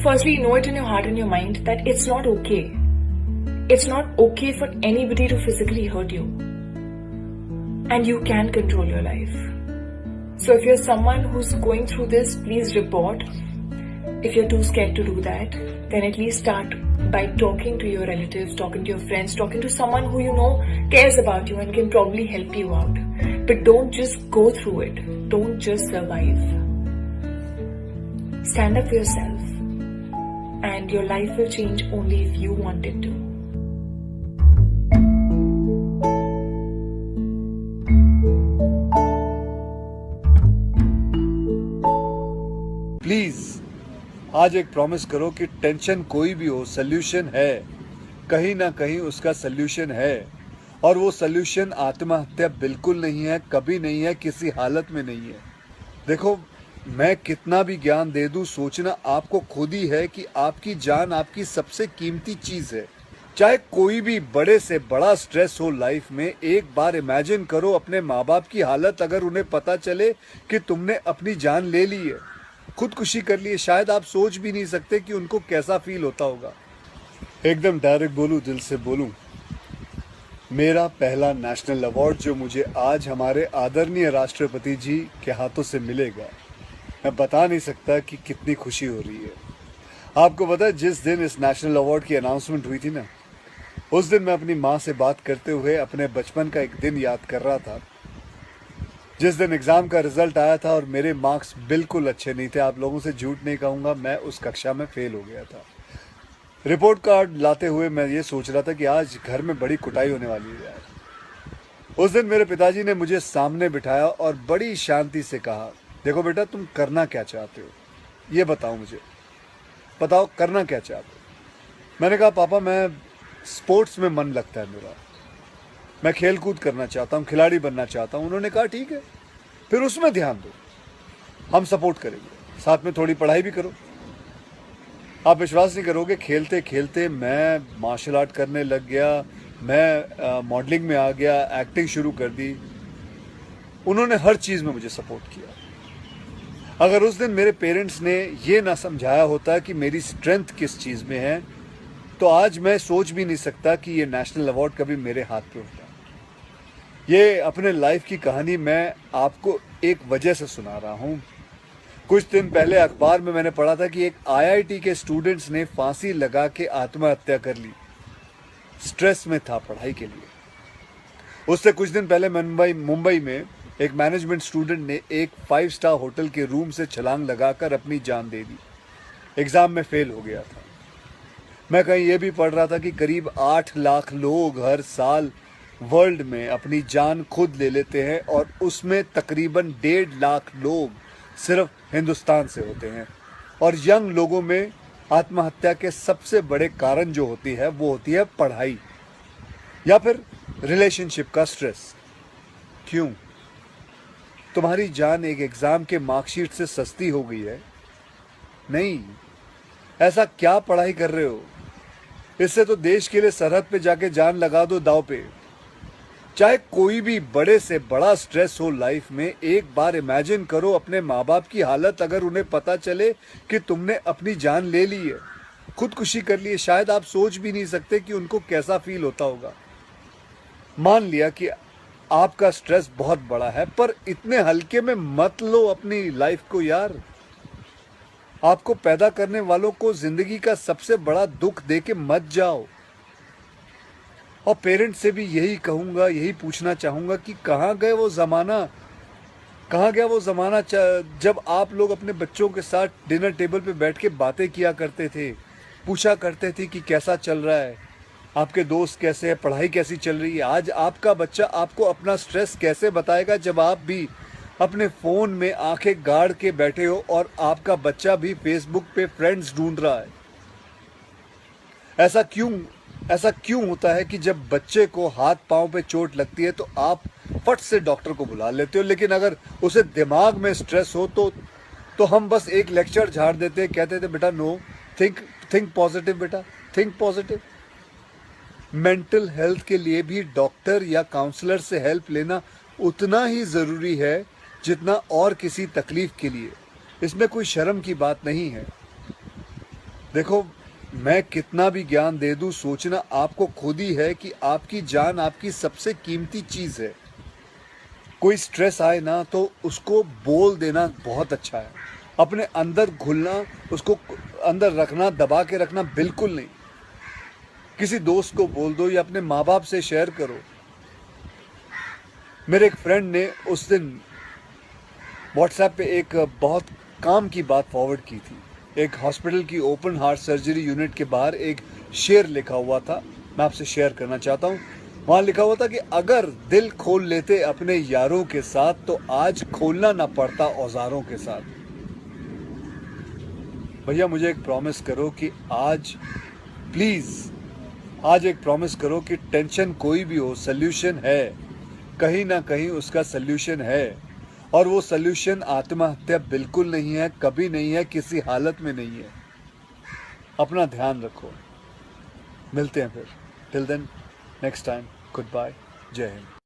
Firstly, know it in your heart and your mind that it's not okay. It's not okay for anybody to physically hurt you. And you can control your life. So if you're someone who's going through this, please report. If you're too scared to do that, then at least start by talking to your relatives, talking to your friends, talking to someone who you know cares about you and can probably help you out. But don't just go through it. Don't just survive. Stand up for yourself. And your life will change only if you want it to. Please आज एक promise करो कि tension कोई भी हो, solution है, कहीं ना कहीं उसका सोल्यूशन है। और वो सोल्यूशन आत्महत्या बिल्कुल नहीं है, कभी नहीं है, किसी हालत में नहीं है। देखो, मैं कितना भी ज्ञान दे दूं, सोचना आपको खुद ही है कि आपकी जान आपकी सबसे कीमती चीज है। चाहे कोई भी बड़े से बड़ा स्ट्रेस हो लाइफ में, एक बार इमेजिन करो अपने माँ बाप की हालत अगर उन्हें पता चले कि तुमने अपनी जान ले ली है, खुदकुशी कर ली है। शायद आप सोच भी नहीं सकते कि उनको कैसा फील होता होगा। एकदम डायरेक्ट बोलूं, दिल से बोलूं, मेरा पहला नेशनल अवार्ड जो मुझे आज हमारे आदरणीय राष्ट्रपति जी के हाथों से मिलेगा, मैं बता नहीं सकता कि कितनी खुशी हो रही है। आपको पता है, जिस दिन इस नेशनल अवार्ड की अनाउंसमेंट हुई थी ना, उस दिन मैं अपनी माँ से बात करते हुए अपने बचपन का एक दिन याद कर रहा था, जिस दिन एग्जाम का रिजल्ट आया था और मेरे मार्क्स बिल्कुल अच्छे नहीं थे। आप लोगों से झूठ नहीं कहूँगा, मैं उस कक्षा में फेल हो गया था। रिपोर्ट कार्ड लाते हुए मैं ये सोच रहा था कि आज घर में बड़ी कुटाई होने वाली है यार। उस दिन मेरे पिताजी ने मुझे सामने बिठाया और बड़ी शांति से कहा, देखो बेटा, तुम करना क्या चाहते हो, ये बताओ मुझे, बताओ करना क्या चाहते हो। मैंने कहा, पापा मैं स्पोर्ट्स में मन लगता है मेरा, मैं खेल कूद करना चाहता हूँ, खिलाड़ी बनना चाहता हूँ। उन्होंने कहा, ठीक है, फिर उसमें ध्यान दो, हम सपोर्ट करेंगे, साथ में थोड़ी पढ़ाई भी करो। आप विश्वास नहीं करोगे, खेलते खेलते मैं मार्शल आर्ट करने लग गया, मैं मॉडलिंग में आ गया, एक्टिंग शुरू कर दी। उन्होंने हर चीज़ में मुझे सपोर्ट किया। अगर उस दिन मेरे पेरेंट्स ने ये ना समझाया होता कि मेरी स्ट्रेंथ किस चीज़ में है, तो आज मैं सोच भी नहीं सकता कि ये नेशनल अवार्ड कभी मेरे हाथ पे होता। ये अपने लाइफ की कहानी मैं आपको एक वजह से सुना रहा हूँ। कुछ दिन पहले अखबार में मैंने पढ़ा था कि एक आईआईटी के स्टूडेंट्स ने फांसी लगा के आत्महत्या कर ली, स्ट्रेस में था पढ़ाई के लिए। उससे कुछ दिन पहले मुंबई में एक मैनेजमेंट स्टूडेंट ने एक 5 स्टार होटल के रूम से छलांग लगाकर अपनी जान दे दी, एग्जाम में फेल हो गया था। मैं कहीं ये भी पढ़ रहा था कि करीब 8 लाख लोग हर साल वर्ल्ड में अपनी जान खुद ले लेते हैं और उसमें तकरीबन 1.5 लाख लोग सिर्फ हिंदुस्तान से होते हैं। और यंग लोगों में आत्महत्या के सबसे बड़े कारण जो होती है वो होती है पढ़ाई या फिर रिलेशनशिप का स्ट्रेस। क्यों? तुम्हारी जान एक एग्जाम के मार्कशीट से सस्ती हो गई है? नहीं। ऐसा क्या पढ़ाई कर रहे हो? इससे तो देश के लिए सरहद पे जाके जान लगा दो दांव पे। चाहे कोई भी बड़े से बड़ा स्ट्रेस हो लाइफ में, एक बार इमेजिन करो अपने माँ बाप की हालत अगर उन्हें पता चले कि तुमने अपनी जान ले ली है, खुदकुशी कर ली है। शायद आप सोच भी नहीं सकते कि उनको कैसा फील होता होगा। मान लिया कि आपका स्ट्रेस बहुत बड़ा है, पर इतने हल्के में मत लो अपनी लाइफ को यार। आपको पैदा करने वालों को जिंदगी का सबसे बड़ा दुख देके मत जाओ। और पेरेंट्स से भी यही कहूंगा, यही पूछना चाहूंगा कि कहाँ गए वो जमाना, कहाँ गया वो जमाना जब आप लोग अपने बच्चों के साथ डिनर टेबल पे बैठ के बातें किया करते थे, पूछा करते थे कि कैसा चल रहा है, आपके दोस्त कैसे हैं, पढ़ाई कैसी चल रही है। आज आपका बच्चा आपको अपना स्ट्रेस कैसे बताएगा जब आप भी अपने फोन में आंखें गाड़ के बैठे हो और आपका बच्चा भी फेसबुक पे फ्रेंड्स ढूंढ रहा है। ऐसा क्यों होता है कि जब बच्चे को हाथ पांव पे चोट लगती है तो आप फट से डॉक्टर को बुला लेते हो, लेकिन अगर उसे दिमाग में स्ट्रेस हो तो हम बस एक लेक्चर झाड़ देते, कहते थे बेटा नो, थिंक पॉजिटिव, बेटा थिंक पॉजिटिव। मेंटल हेल्थ के लिए भी डॉक्टर या काउंसलर से हेल्प लेना उतना ही जरूरी है जितना और किसी तकलीफ के लिए। इसमें कोई शर्म की बात नहीं है। देखो, मैं कितना भी ज्ञान दे दूं, सोचना आपको खुद ही है कि आपकी जान आपकी सबसे कीमती चीज है। कोई स्ट्रेस आए ना तो उसको बोल देना बहुत अच्छा है। अपने अंदर घुलना, उसको अंदर रखना, दबा के रखना बिल्कुल नहीं। किसी दोस्त को बोल दो या अपने माँ बाप से शेयर करो। मेरे एक फ्रेंड ने उस दिन व्हाट्सएप पे एक बहुत काम की बात फॉरवर्ड की थी। एक हॉस्पिटल की ओपन हार्ट सर्जरी यूनिट के बाहर एक शेर लिखा हुआ था, मैं आपसे शेयर करना चाहता हूँ। वहां लिखा हुआ था कि अगर दिल खोल लेते अपने यारों के साथ तो आज खोलना ना पड़ता औजारों के साथ। भैया मुझे एक प्रॉमिस करो कि आज प्लीज आज एक प्रॉमिस करो कि टेंशन कोई भी हो, सोल्यूशन है, कहीं ना कहीं उसका सोल्यूशन है। और वो सोल्यूशन आत्महत्या बिल्कुल नहीं है, कभी नहीं है, किसी हालत में नहीं है। अपना ध्यान रखो। मिलते हैं फिर। Till then, next time, good bye, जय हिंद।